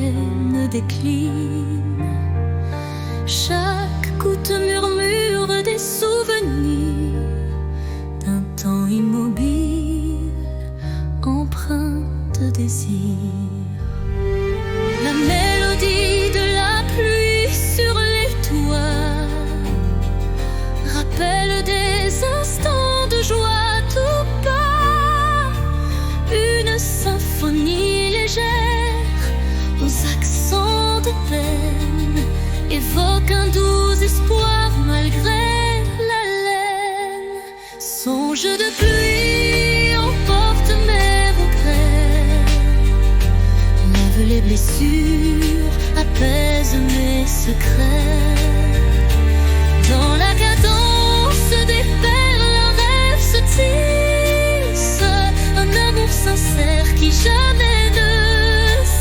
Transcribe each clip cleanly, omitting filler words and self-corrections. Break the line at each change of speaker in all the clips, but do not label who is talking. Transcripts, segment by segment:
peine décline. Chaque goutte murmure des souvenirs d'un temps immobile, empreint de désir. La mélodie de la pluie sur les toits rappelle des instants de joie tout bas. Une symphonie légère aux accents de peine évoque un doux espoir malgré la laine. Songe de pluie emporte mes regrets, lave les blessures, apaise mes secrets. Dans la cadence des perles, un rêve se tisse, un amour sincère qui jamais ne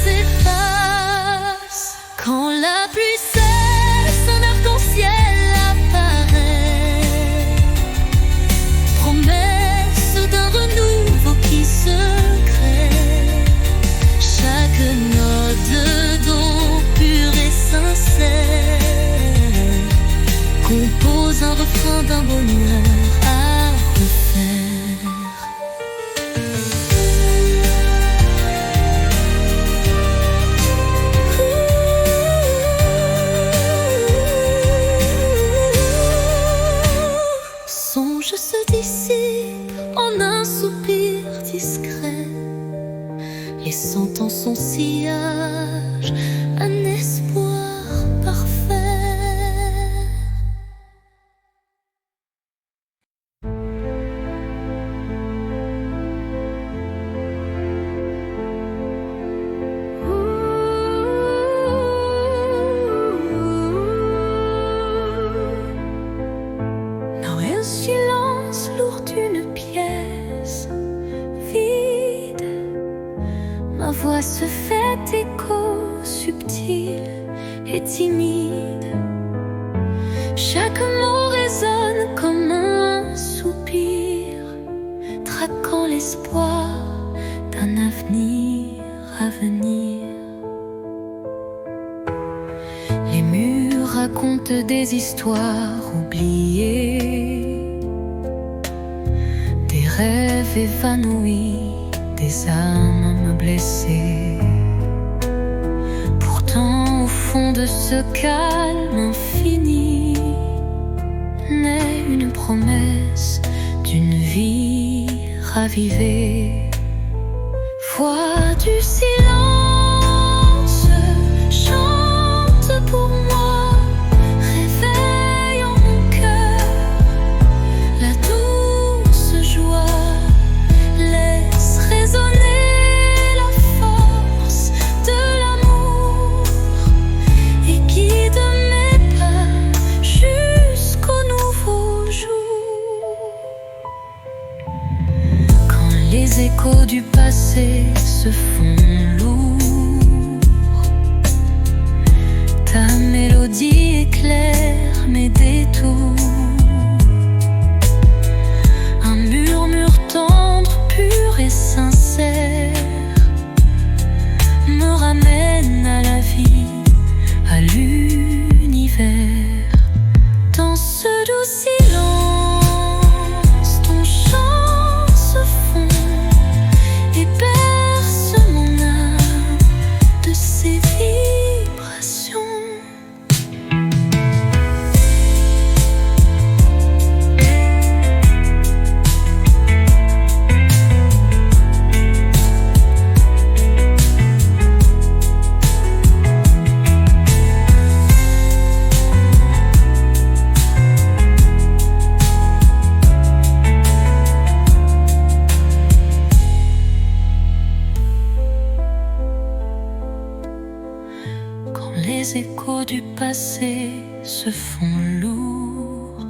s'efface. Quand la pluie cesse, un arc-en-ciel apparaît, promesse d'un renouveau qui se crée. Chaque note d'eau pure et sincère compose un refrain d'un bonheur à refaire. Songe se dissipe en un soupir discret, laissant en son sillage un espoir parfait. Un silence lourd d'une pièce vide, ma voix se fait écho subtil et timide. Chaque mot résonne comme un soupir, traquant l'espoir d'un avenir à venir. Les murs racontent des histoires oubliées, des rêves évanouis, des âmes blessées. Pourtant, au fond de ce calme infini, naît une promesse d'une vie ravivée. Voix du silence, chante pour moi, réveille en mon cœur la douce joie, laisse résonner la force de l'amour et guide mes pas jusqu'au nouveau jour. Quand les échos du passé se font lourds, ta mélodie éclaire mes détours. Un murmure tendre, pur et sincère me ramène à la vie, à l'univers. Dans ce doux silence, ton chant se fond et berce mon âme de ses vibrations. Quand les échos du passé se font lourds,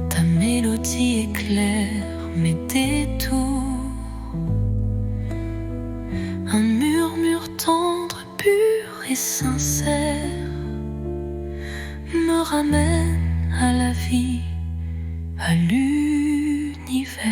ta mélodie éclaire mes détours. Un murmure tendre, pur et sincère me ramène à la vie, à l'univers.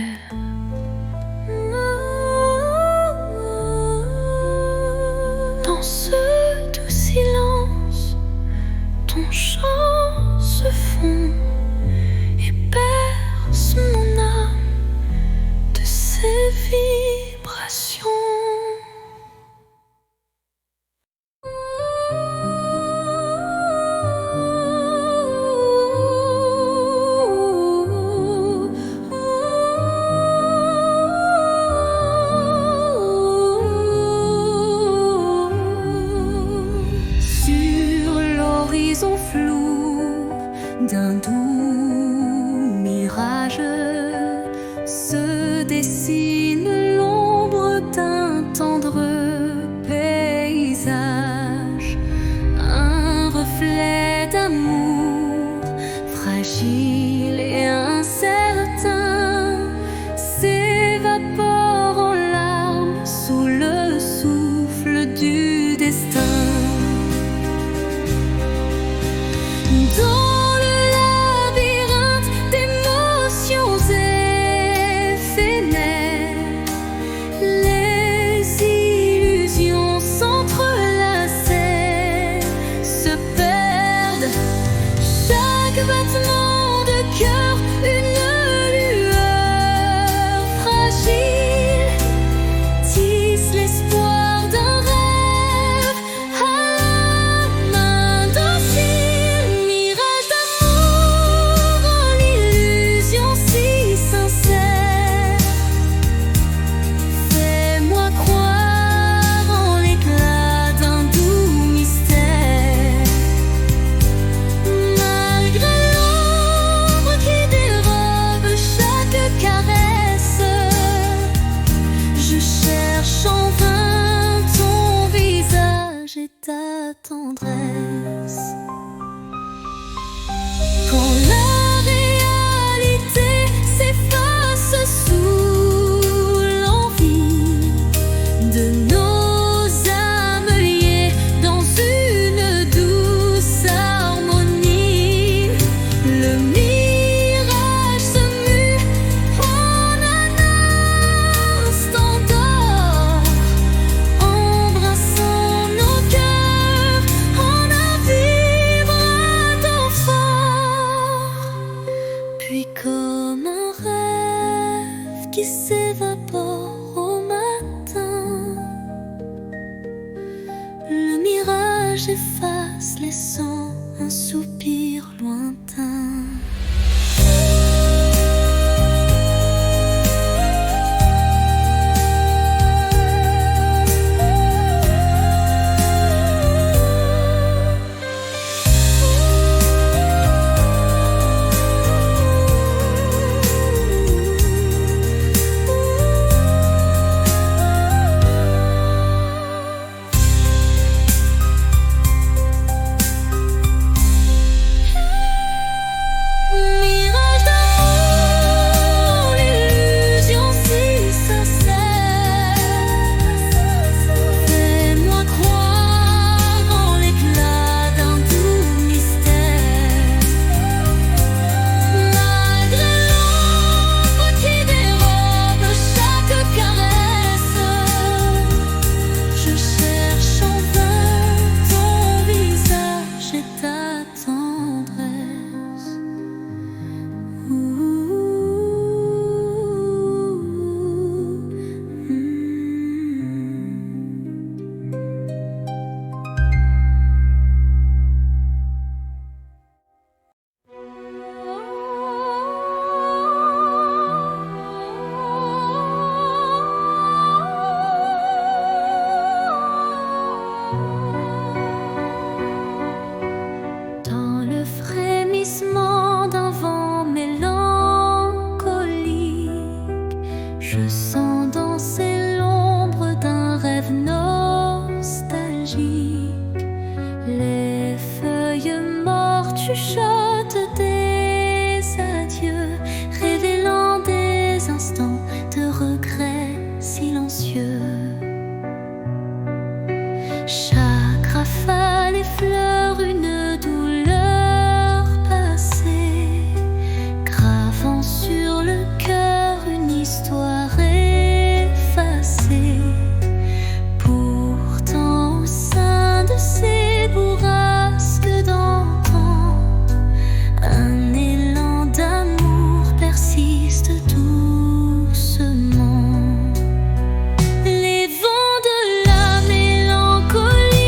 et ta tendresse. Quand la réalité s'efface sous l'envie de nos âmes liées dans une douce harmonie, le mirage se mue en un instant d'or, embrassant nos cœurs en un vibrato fort. Puis comme un rêve qui s'évapore au matin, le mirage efface, laissant un soupir lointain. Mirage d'amour, l'illusion si sincère, fais-moi croire en l'éclat d'un doux mystère. Malgré l'ombre qui dérobe chaque caresse, je cherche en vain ton visage et ta tendresse. Dans le frémissement d'un vent mélancolique, je sens danser l'ombre d'un rêve nostalgique. Les feuilles mortes chuchotent des adieux, révélant des instants de regret silencieux. Chaque rafale effleure une douleur passée, gravant sur le cœur une histoire effacée. Pourtant au sein de ces bourrasques d'antan, un élan d'amour persiste doucement. Les vents de la mélancolie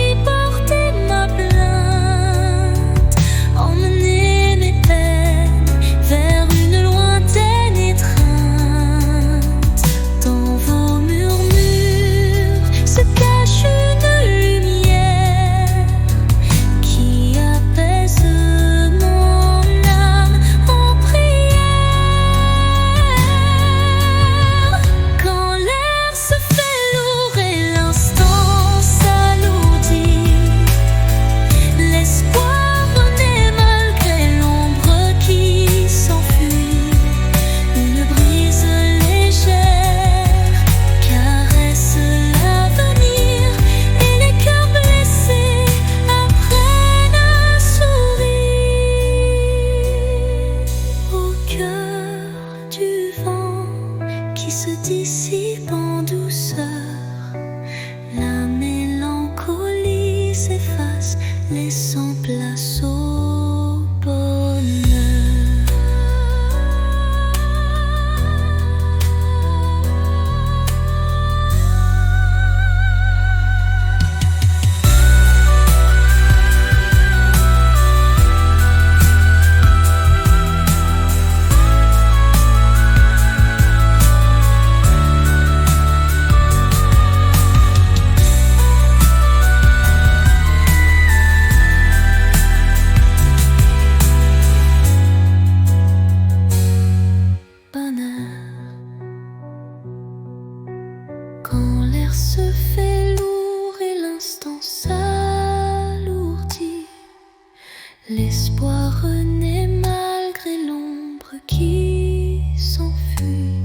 L'espoir renaît malgré l'ombre qui s'enfuit.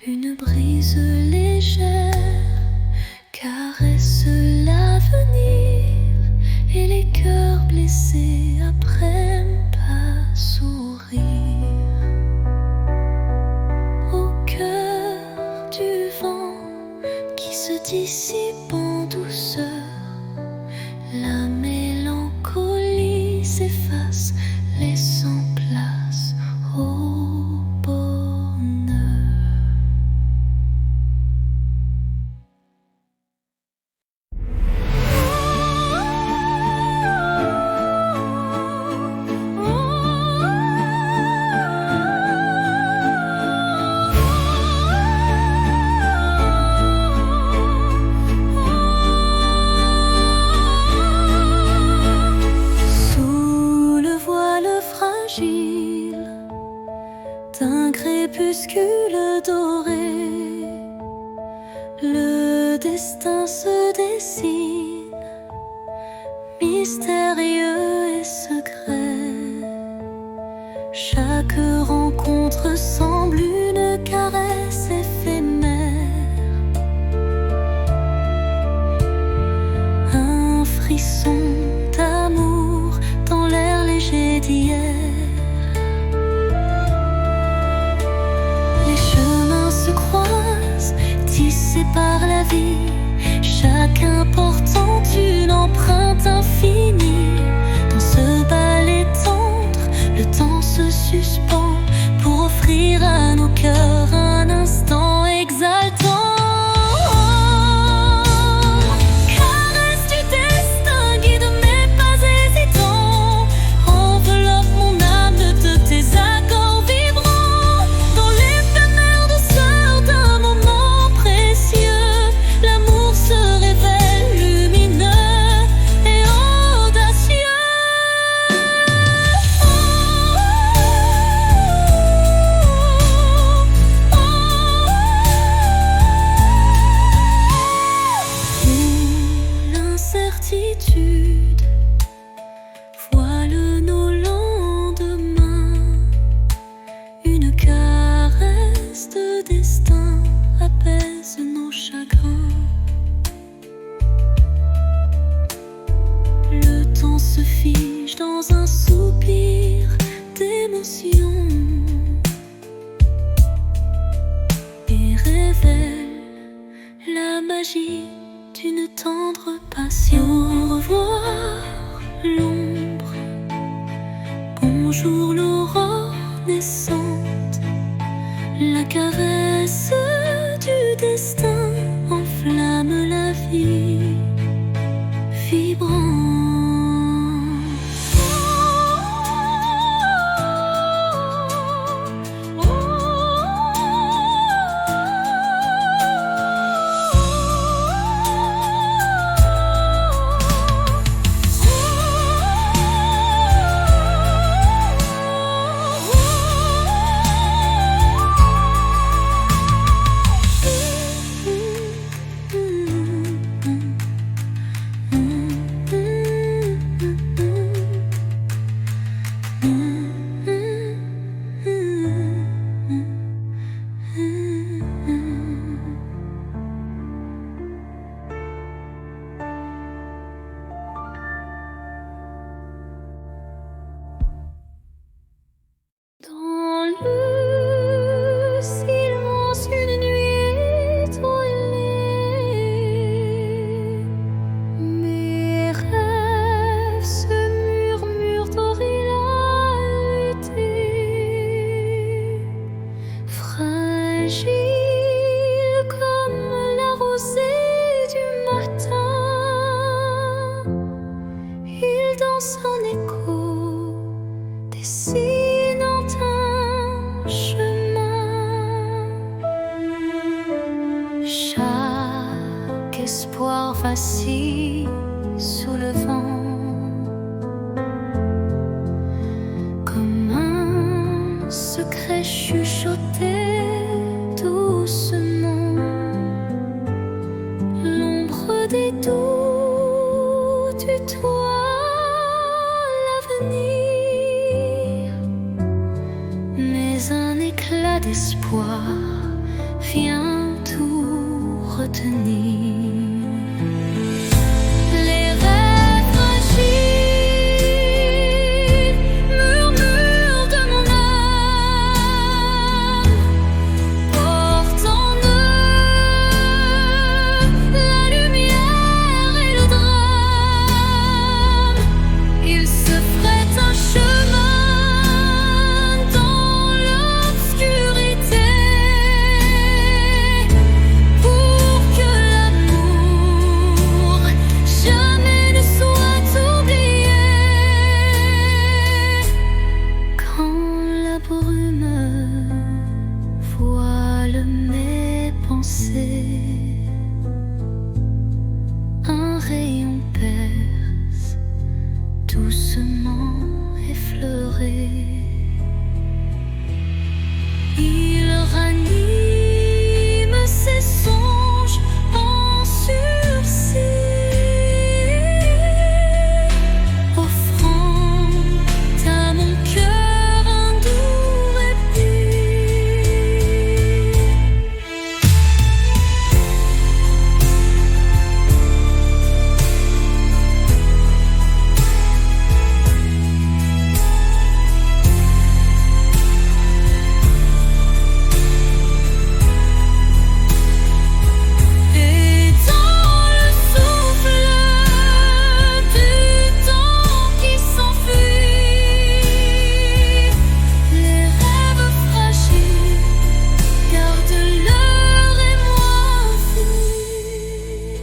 Une brise légère caresse l'avenir et les cœurs blessés apprennent à sourire. Au cœur du vent qui se dissipe en douceur, la mélancolie s'efface, laissant place au bonheur. D'un crépuscule doré, le destin se dessine, mystérieux et secret. Chaque rencontre semble une caresse éphémère, un frisson d'amour dans l'air léger d'hier. Tissés par la vie, chacun portant une empreinte infinie. Dans ce ballet tendre, le temps se suspend pour offrir à nos cœurs un instant exaltant. Voile nos lendemains, une caresse de destin apaise nos chagrins. Le temps se fige dans un soupir d'émotion et révèle la magie d'une tendre passion. Au revoir l'ombre, bonjour l'aurore naissante. La caresse du destin enflamme la vie vibrante. Un écho dessinant un chemin. Chaque espoir vacille sous le vent, comme un secret chuchoté doucement. L'ombre des doutes du toit, l'avenir toi vient tout retenir. Les rêves fragiles murmurent de mon âme, portent en eux la lumière et le drame. Ils se frayent un chemin dans l'obscurité pour que l'amour jamais ne soit oublié. Quand la brume voile mes pensées, un rayon perce doucement effleuré. Il ranime ses songes en sursis, offrant à mon cœur un doux répit. Et dans le souffle du temps qui s'enfuit, les rêves fragiles gardent leur émoi infini.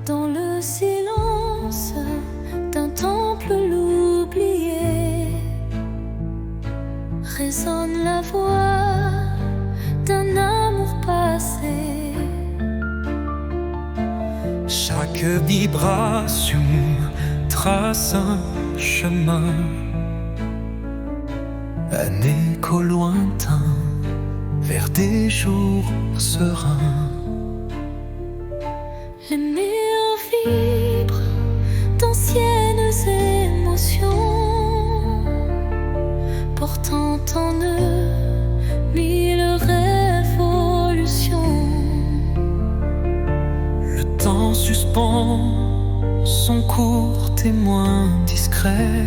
Dans le silence d'un temple l'oublié, résonne la voix d'un amour passé.
Chaque vibration trace un chemin, un écho lointain vers des jours sereins.
Les murs vibrent d'anciennes émotions, portant en eux mille révolutions.
Le temps suspend son court témoin discret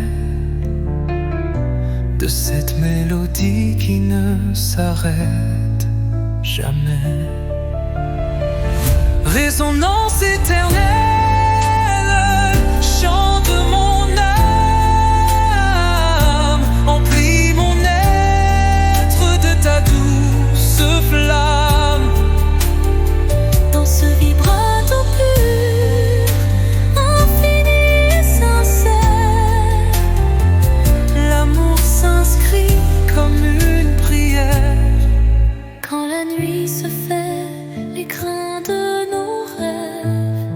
de cette mélodie qui ne s'arrête jamais. Résonance éternelle, chant de mon âme, emplis mon être de ta douce flamme.
Dans ce vibrato pur, infini et sincère,
L'amour s'inscrit comme une prière.
quand la nuit se fait l'écrin de nos rêves,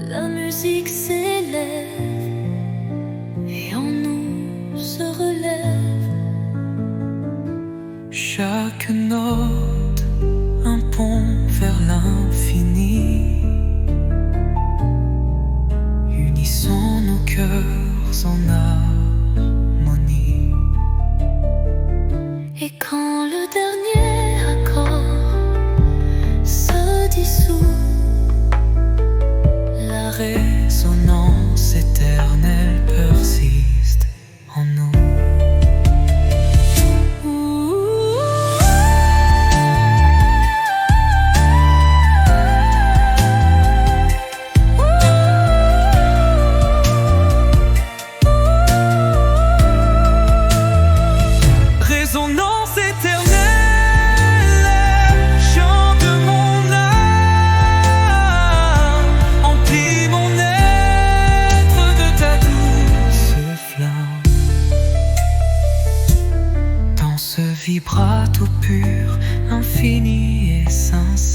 la musique s'élève et en nous se relève.
Chaque note un pont vers l'infini. Unissons nos cœurs en harmonie.
Et quand le dernier accord se dissout,
La résonance éternelle persiste en nous.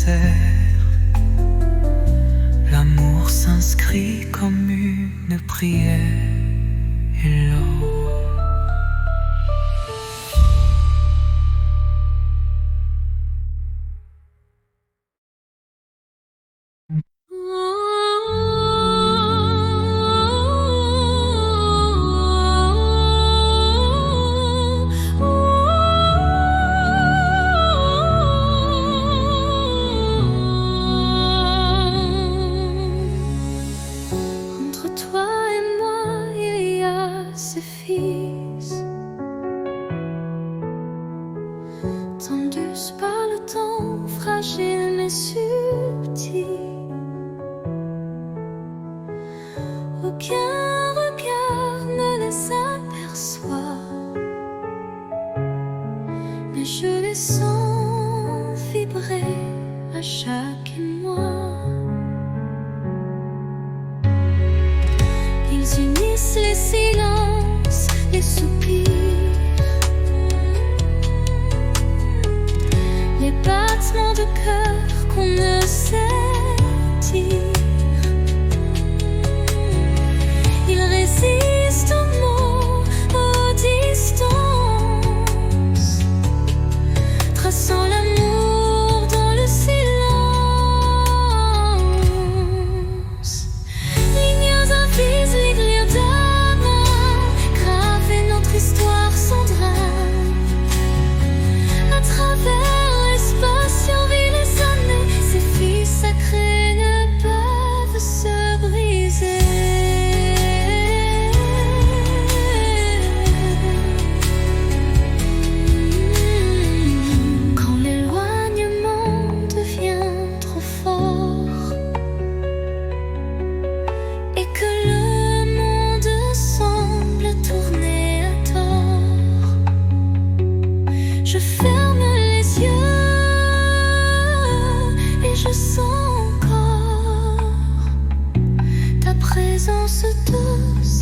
terre. L'amour s'inscrit comme une prière et l'or.
Entre toi et moi, il y a ce fils, tendus par le temps, fragile mais subtil. Aucun regard ne les aperçoit, mais je les sens vibrer à chaque émoi. Ils unissent les silences, les soupirs, les battements de cœur qu'on ne sait dire. Ils résistent aux mots, aux distances, traçant l'amour dans le silence. Lignes invisibles, lignes d'amour, graver notre histoire sans drame. À travers l'espace survit les années, ces fils sacrés ne peuvent se briser. Quand l'éloignement devient trop fort et que le monde semble tourner à tort, je ferme les yeux et je sens encore ta présence douce,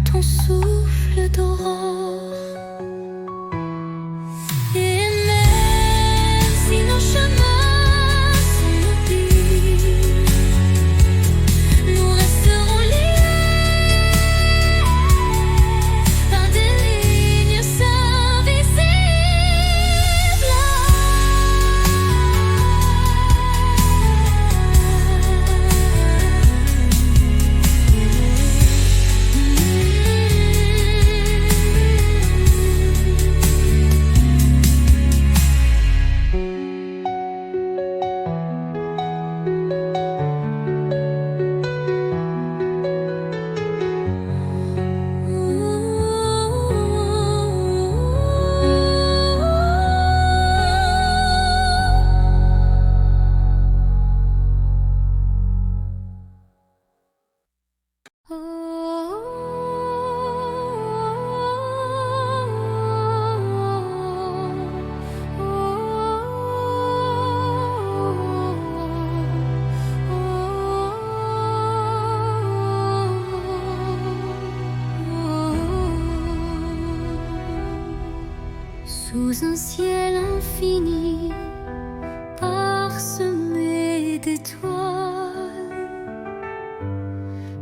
ton souffle d'aurore. Et même si nos chemins sont mobiles, nous resterons liés par des lignes invisibles. Sous un ciel infini, parsemé d'étoiles,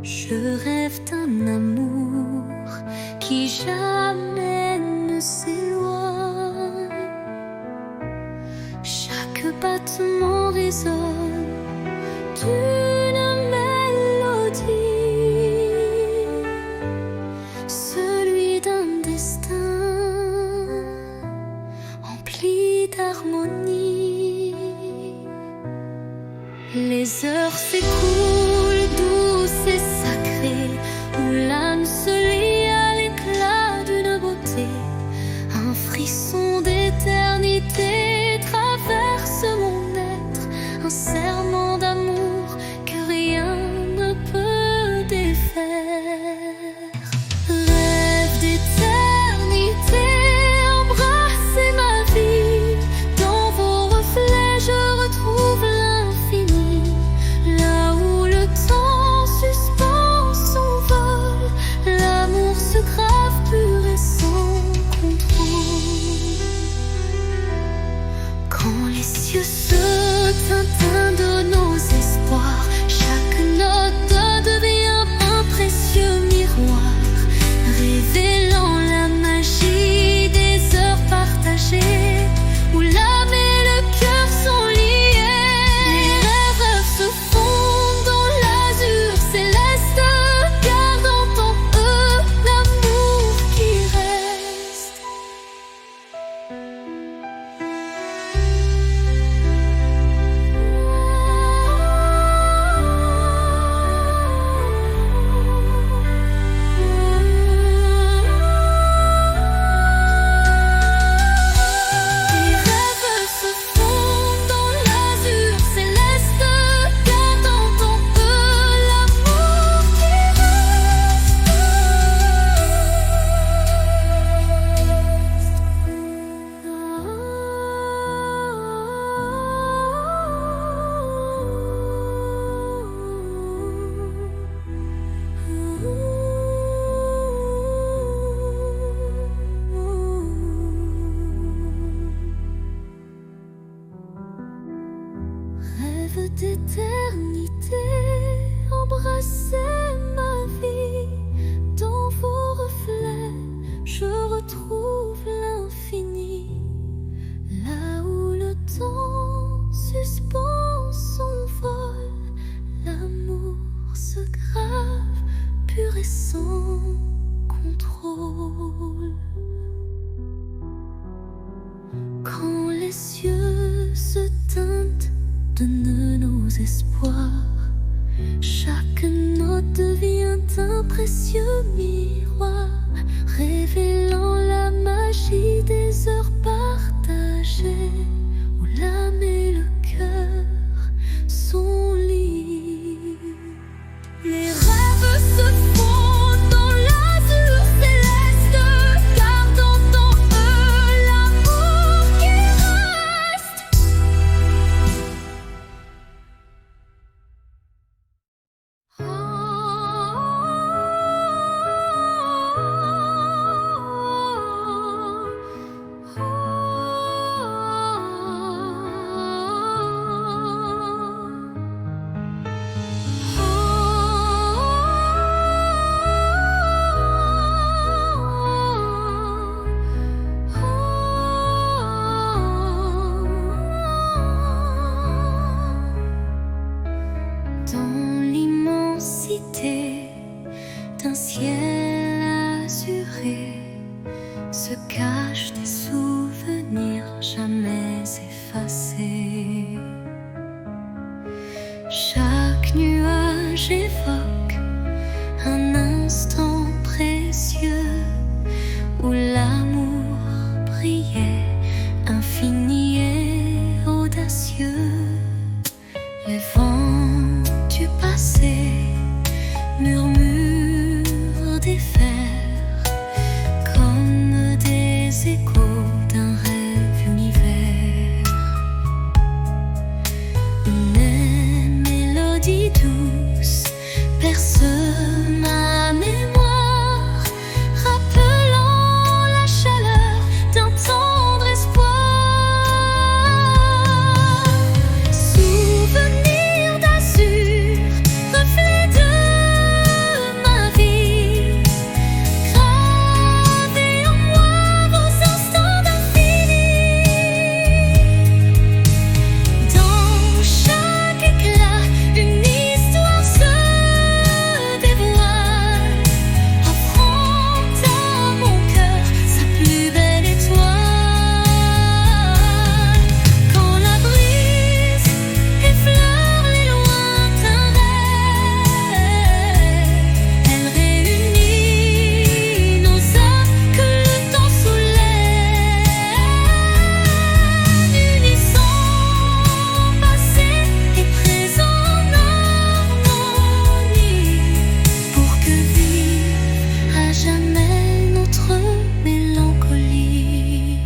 je rêve d'un amour qui jamais ne s'éloigne. Chaque battement résonne d'une mélodie, celui d'un destin empli d'harmonie. Les heures s'écoulent douces et sacrées, où l'âme se lie à l'éclat d'une beauté. Un frisson d'éternité traverse mon être, un serment d'amour que rien ne peut défaire. Rêve d'éternité, embrassez ma vie. Dans vos reflets je retrouve l'infini, là où le rêve d'éternité, embrassez ma vie. Dans vos reflets, je retrouve l'infini. Là où le temps suspend son vol, l'amour se grave, pur et sans contrôle. Quand les cieux se teintent de nos espoirs, chaque note devient un précieux miroir, révélant la magie des heures partagées, où l'âme et le cœur sont liés. Les rêves se font dans l'azur céleste, gardant en eux l'amour qui reste. Dans l'immensité d'un ciel azuré se cachent des souvenirs jamais effacés. Chaque nuage évoque un instant précieux où l'amour brillait, infini et audacieux. Les vents du passé murmurent des vers comme des échos d'un rêve univers. Une mélodie douce perce ma mémoire, rappelant la chaleur d'un tendre espoir. Souvenir d'azur, reflet de ma vie, gravé en moi vos instants d'infini. Dans chaque éclat, une histoire se dévoile, offrant à mon cœur sa plus belle étoile. Quand la brise effleure les lointains rêves, elle réunit nos âmes que le temps soulève, unissant passé et présent en harmonie, pour que vive à jamais notre mélancolie.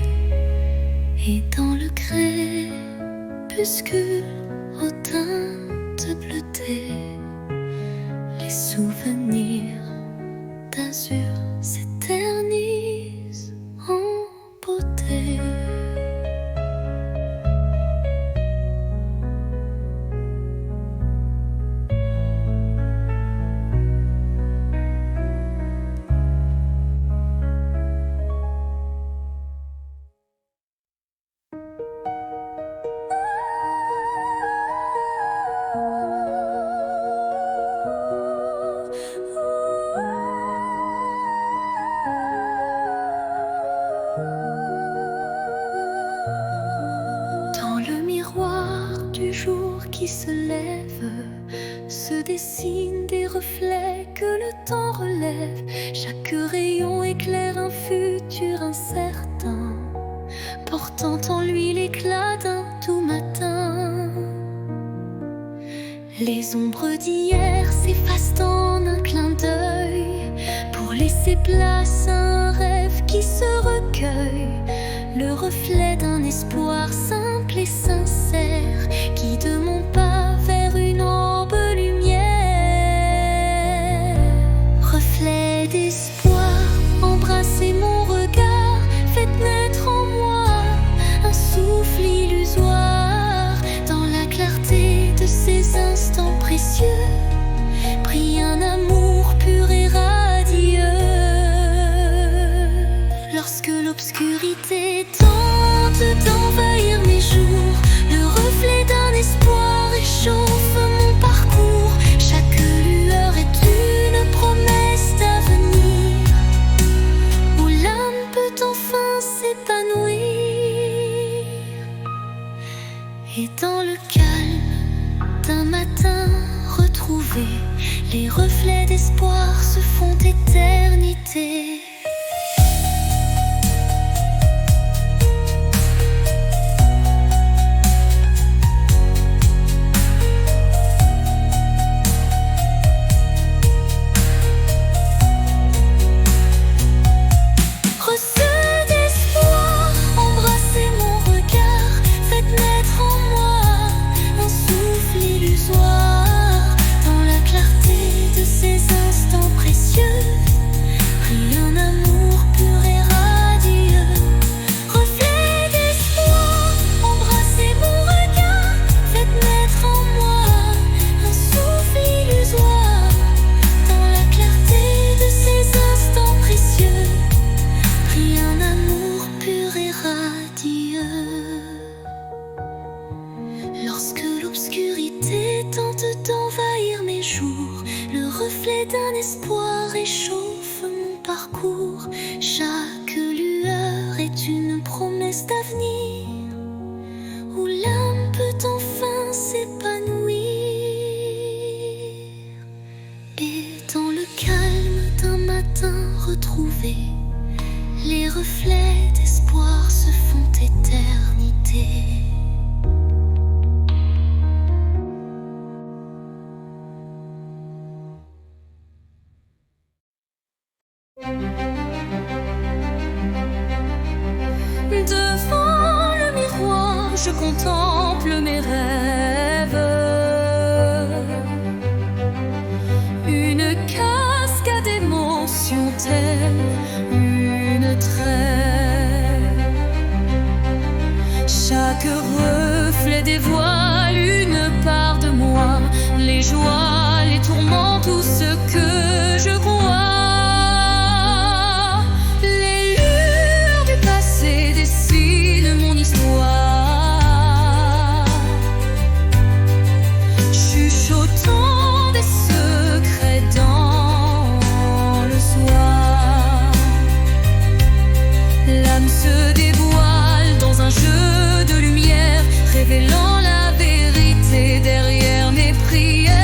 Et dans le crépuscule aux teintes bleutées, les souvenirs d'azur s'éternisent en beauté. Dans le miroir du jour qui se lève, se dessinent des reflets que le temps relève. Chaque rayon éclaire un futur incertain, portant en lui l'éclat d'un doux matin. Les ombres d'hier s'effacent en un clin d'œil, pour laisser place à un rêve qui se recueille. Le reflet d'un espoir simple et sincère qui de mon pas vers une aube lumière. Reflet d'espoir, embrassez mon regard, faites naître en moi un souffle illusoire. Dans la clarté de l'obscurité tente d'envahir mes jours. Le reflet d'un espoir réchauffe mon parcours. Chaque lueur est une promesse d'avenir, où l'âme peut enfin s'épanouir. Et dans le calme d'un matin retrouvé, les reflets d'espoir se font éternité. Lorsque l'obscurité tente d'envahir mes jours, le reflet d'un espoir réchauffe mon parcours. Chaque lueur est une promesse d'avenir, où l'âme peut enfin s'épanouir. Et dans le calme d'un matin retrouvé, les reflets d'espoir se font éternité. Devant le miroir, je contemple mes rêves. Une cascade d'émotions telle une trêve. Chaque reflet dévoile une part de moi, les joies, les tourments, tout ce que je crois. Chuchotant des secrets dans le soir, l'âme se dévoile dans un jeu de lumière, révélant la vérité derrière mes prières.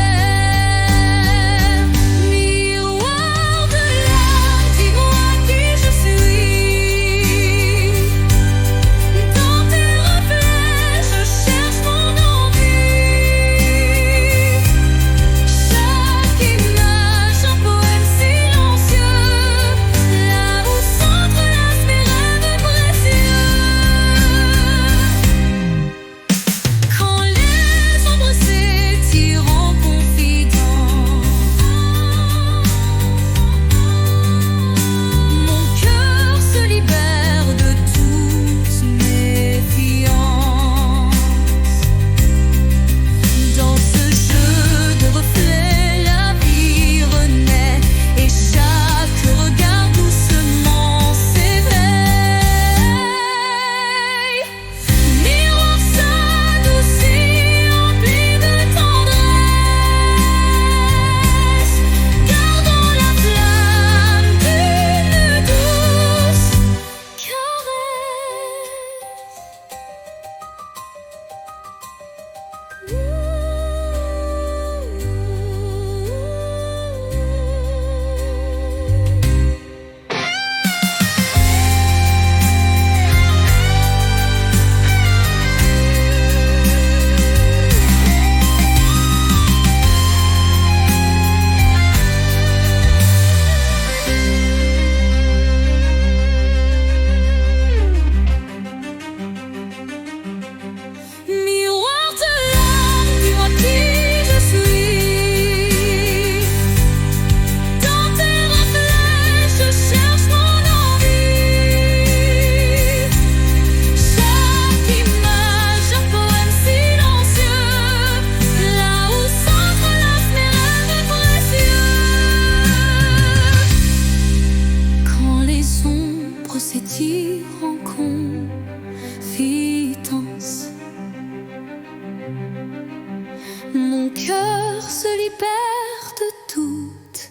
Mon cœur se libère de toute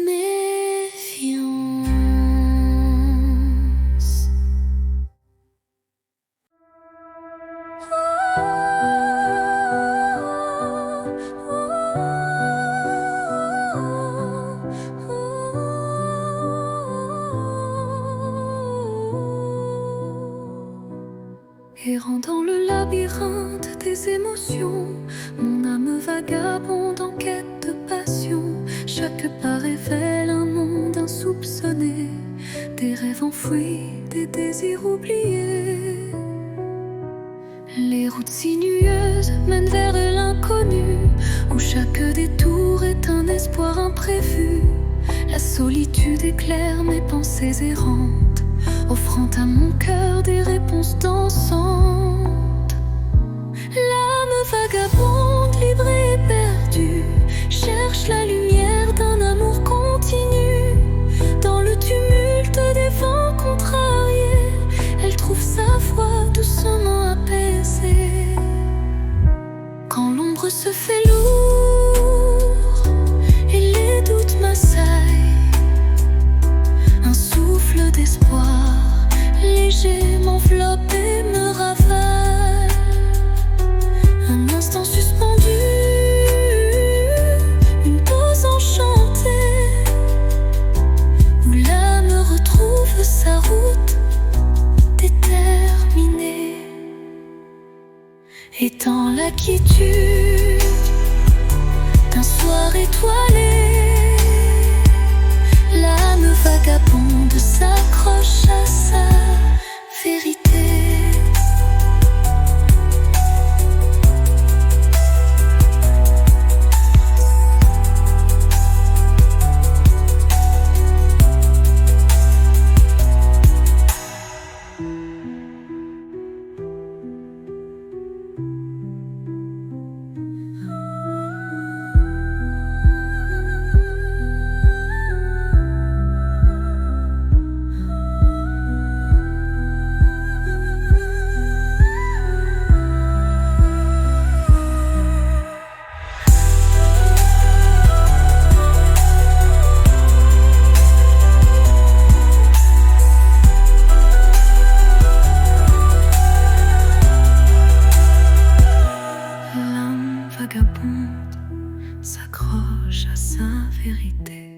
méfiance. Errant dans le labyrinthe des émotions, mon âme vagabonde en quête de passion. Chaque pas révèle un monde insoupçonné, des rêves enfouis, des désirs oubliés. Les routes sinueuses mènent vers de l'inconnu, où chaque détour est un espoir imprévu. La solitude éclaire mes pensées errantes, offrant à mon cœur des réponses dansantes. L'âme vagabonde, libre et perdue, cherche la lumière d'un amour continu. Dans le tumulte des vents contrariés, elle trouve sa voie doucement apaisée. Quand l'ombre se fait lourde et les doutes m'assaillent, un souffle d'espoir léger m'enveloppe et me ravale. Un instant suspendu, une pause enchantée, où l'âme retrouve sa route déterminée. Et dans la quiétude d'un soir étoilé, l'âme vagabonde s'accroche à sa vérité. S'accroche à sa vérité.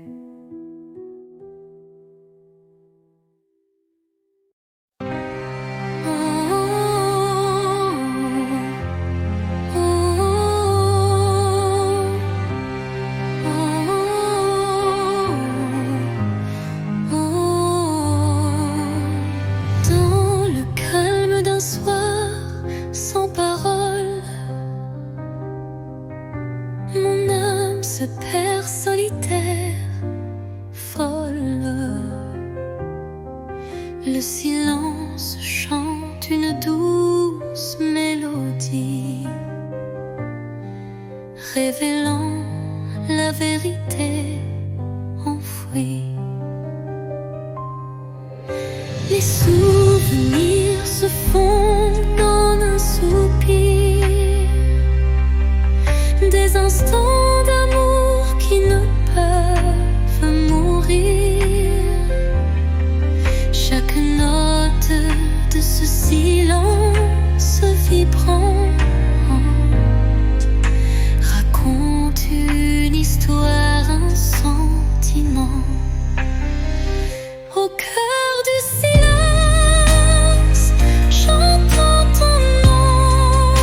Dans le calme d'un soir sans parole, mon âme se perd solitaire, folle. Le silence chante une douce mélodie, révélant la vérité enfouie. Les souvenirs se fondent en un soupir, des instants d'amour qui ne peuvent mourir. Chaque note de ce silence vibrant raconte une histoire, un sentiment. Au cœur du silence, j'entends ton nom,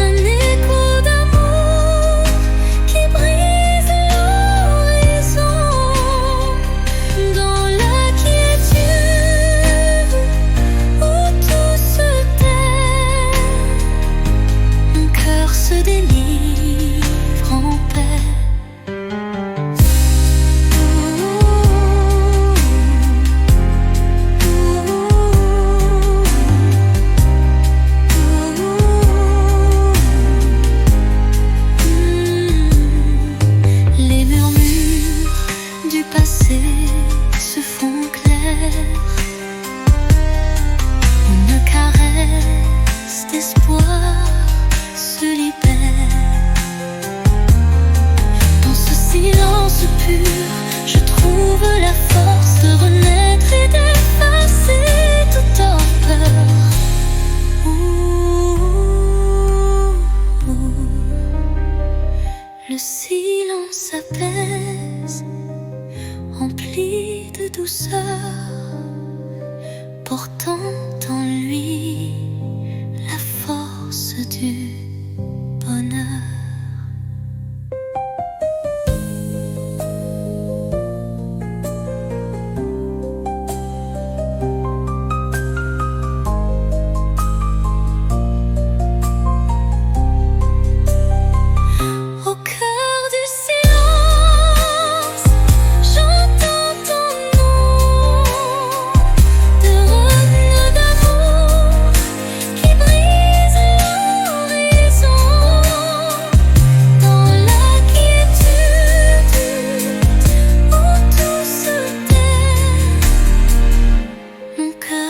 un écho d'amour qui brise l'horizon. Dans la quiétude où tout se tait, mon cœur se délivre en paix. Les murmures du passé se font clairs, une caresse d'espoir se libère. trouve la force de renaître et d'effacer toute torpeur. Le silence apaise, rempli de douceur, portant en lui la force du bonheur.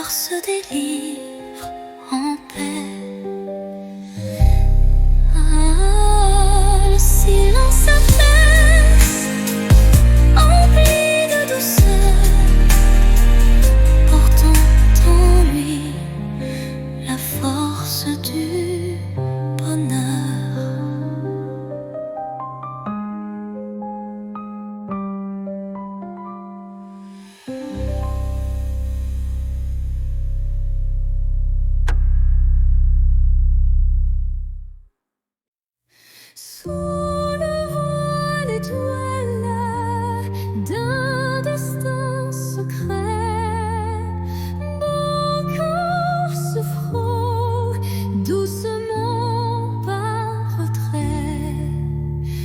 Se délivre en paix. Ah, le silence apaise, empli de douceur, portant en lui la force du bonheur. Sous le voile étoile d'un destin secret, mon corps se frôle doucement par retrait.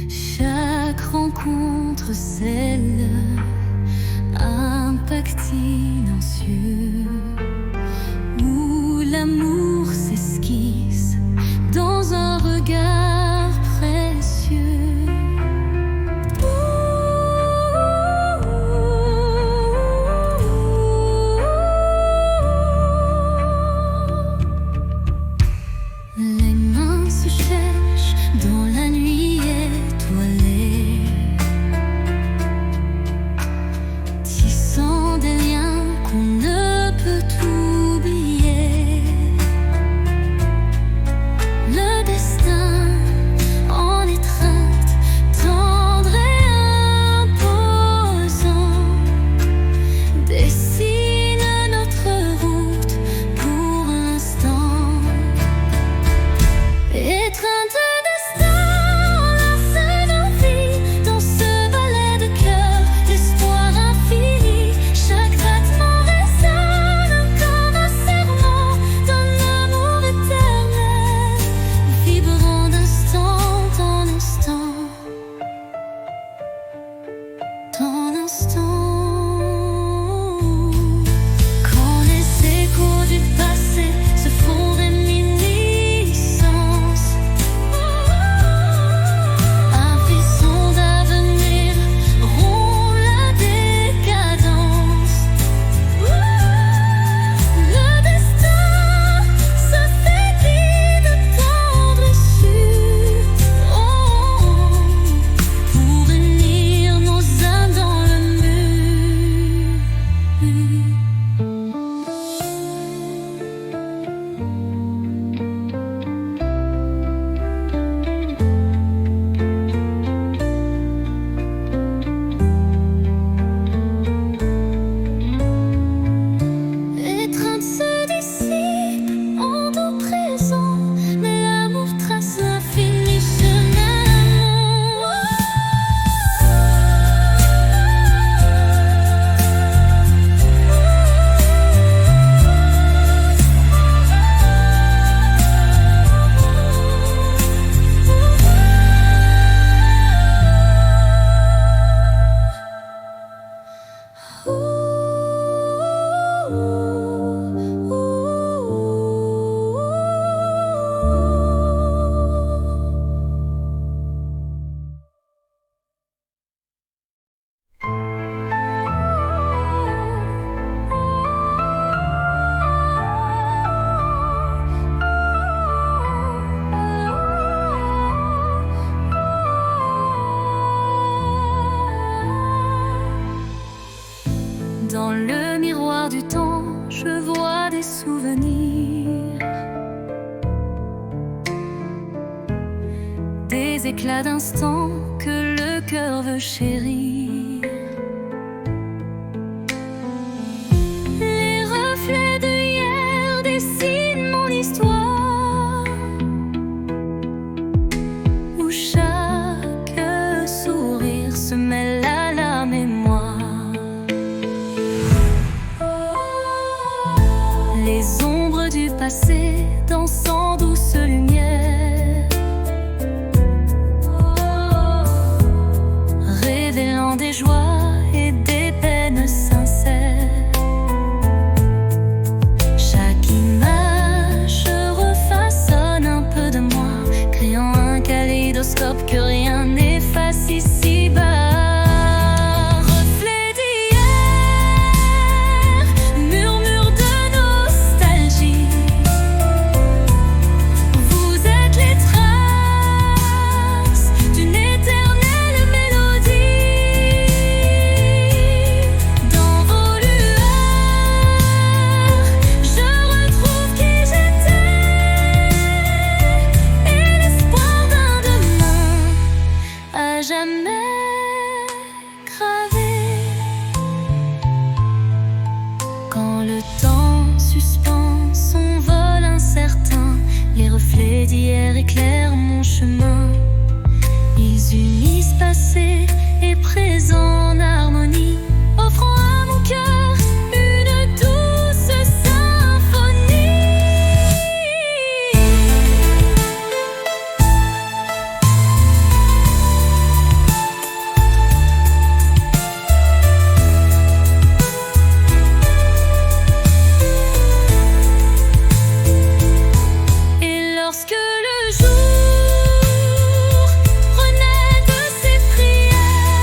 Chaque rencontre scelle un pacte silencieux où l'amour s'esquisse dans un regard précieux. Les mains se cherchent dans la nuit étoilée, tissant des liens qu'on ne peut oublier. Le destin des éclats d'instants que le cœur veut chérir. Les reflets de hier dessinent mon histoire, où chaque sourire se mêle à la mémoire. Les ombres du passé dansant douce lumière, révélant des joies et des peines sincères. Chaque image refaçonne un peu de moi, créant un kaléidoscope que rien n'efface ici-bas. Jamais gravé. Quand le temps suspend son vol incertain, les reflets d'hier éclairent mon chemin. Ils unissent passé et présent en harmonie, offrant à mon cœur une douce symphonie. Lorsque le jour renaît de ses prières,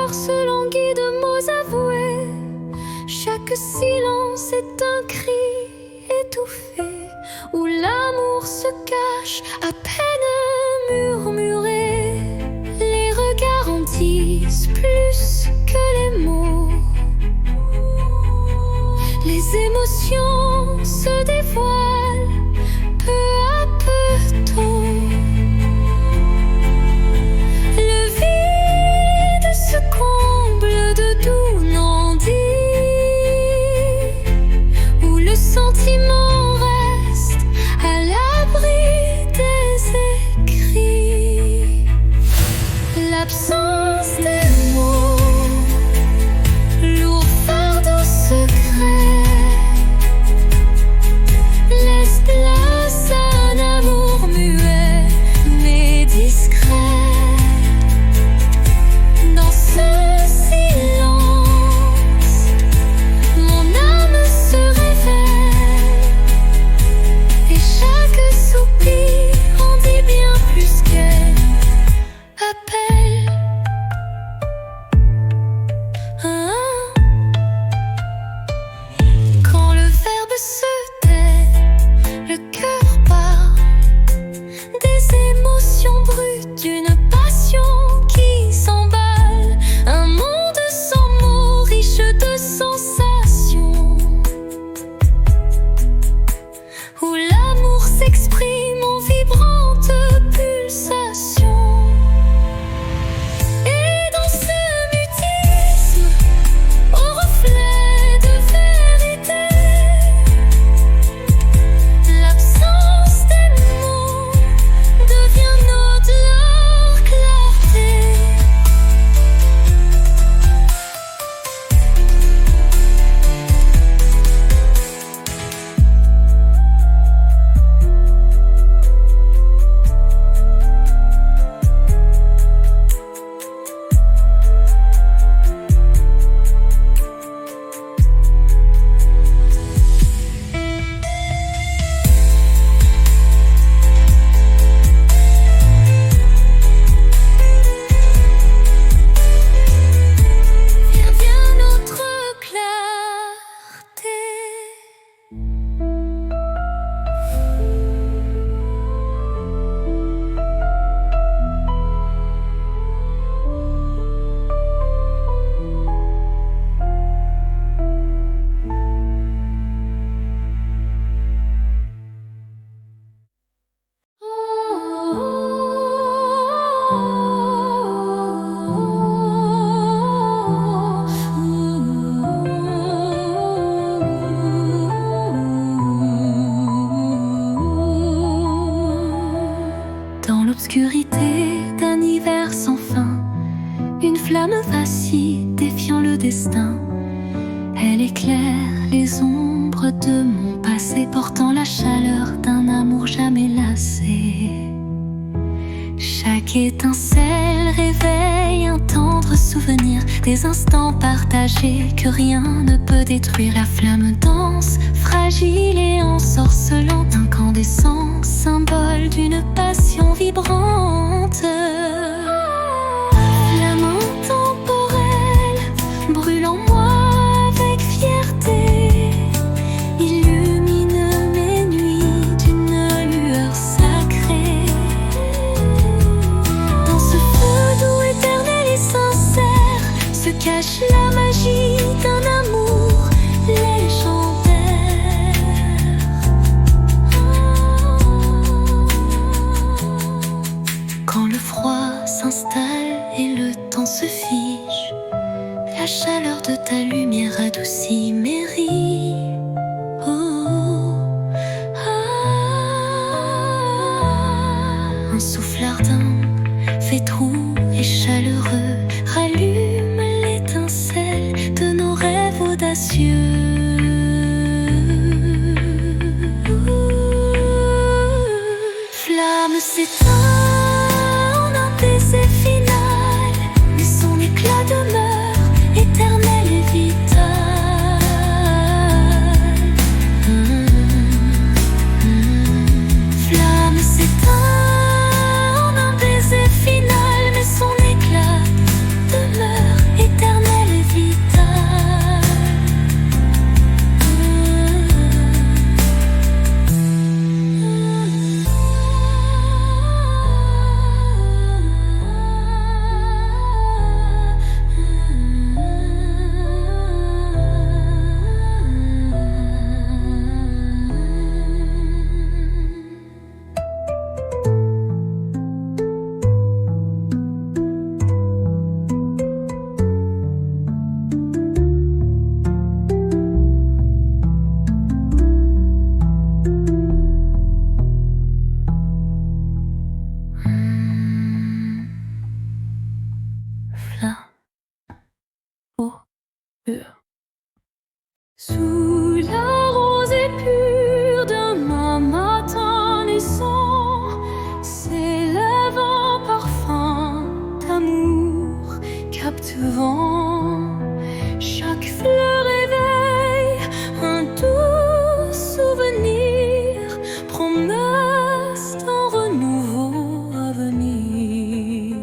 cœur se languit de mots avoués. Chaque silence est un cri étouffé, où l'amour se cache à peine murmuré. Les regards en disent plus que les mots. Les émotions se dévoilent peu à peu tôt. Le vide se comble de doux non-dits, où le sentiment reste à l'abri des écrits. L'absence des mots, lourd fardeau secret, laisse place à un amour muet mais discret. Dans ce silence, mon âme se révèle, et chaque soupir en dit bien plus qu'elle appelle. Quand le verbe se tait, le cœur parle des émotions brutes, d'une passion qui s'emballe. Un monde sans mots, riche de sensations, où l'amour s'exprime en vibrantes pulsations. Et dans ce mutisme, au reflet de vérité, l'absence des mots devient notre clarté. Vient notre clarté. Dans l'obscurité d'un hiver sans fin, une flamme vacille défiant le destin. Elle éclaire les ombres de mon passé, portant la chaleur d'un amour jamais lassé. Chaque étincelle réveille un tendre souvenir, des instants partagés que rien ne peut détruire. La flamme danse, fragile et ensorcelante, incandescent, symbole d'une passion vibrante. Flamme intemporelle, brûle en moi avec fierté, illumine mes nuits d'une lueur sacrée. Dans ce feu doux, éternel et sincère, se cache la magie d'un amour légendaire. Quand le froid s'installe et le temps se fige, la chaleur de ta lumière adoucit mes rides. Un souffle ardent, fait doux et chaleureux, rallume l'étincelle de nos rêves audacieux. Flamme s'éteint en un baiser final, mais son éclat demeure éternel et vital. vent. Chaque fleur éveille un doux souvenir, promesse d'un renouveau à venir.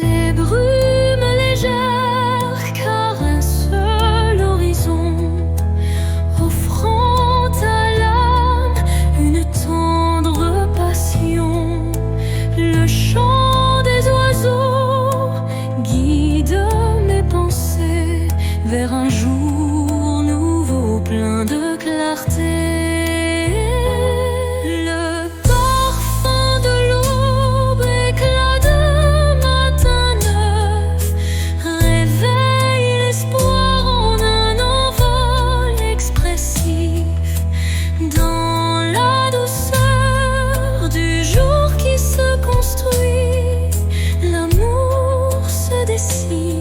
Les brumes légères caressent l'horizon, offrant à l'âme une tendre passion. Le chant des oiseaux guide mes pensées vers un jour nouveau plein de clarté. Le parfum de l'aube, éclat de matin neuf, réveille l'espoir en un envol expressif. Dans la douceur du jour qui se construit, l'amour se dessine.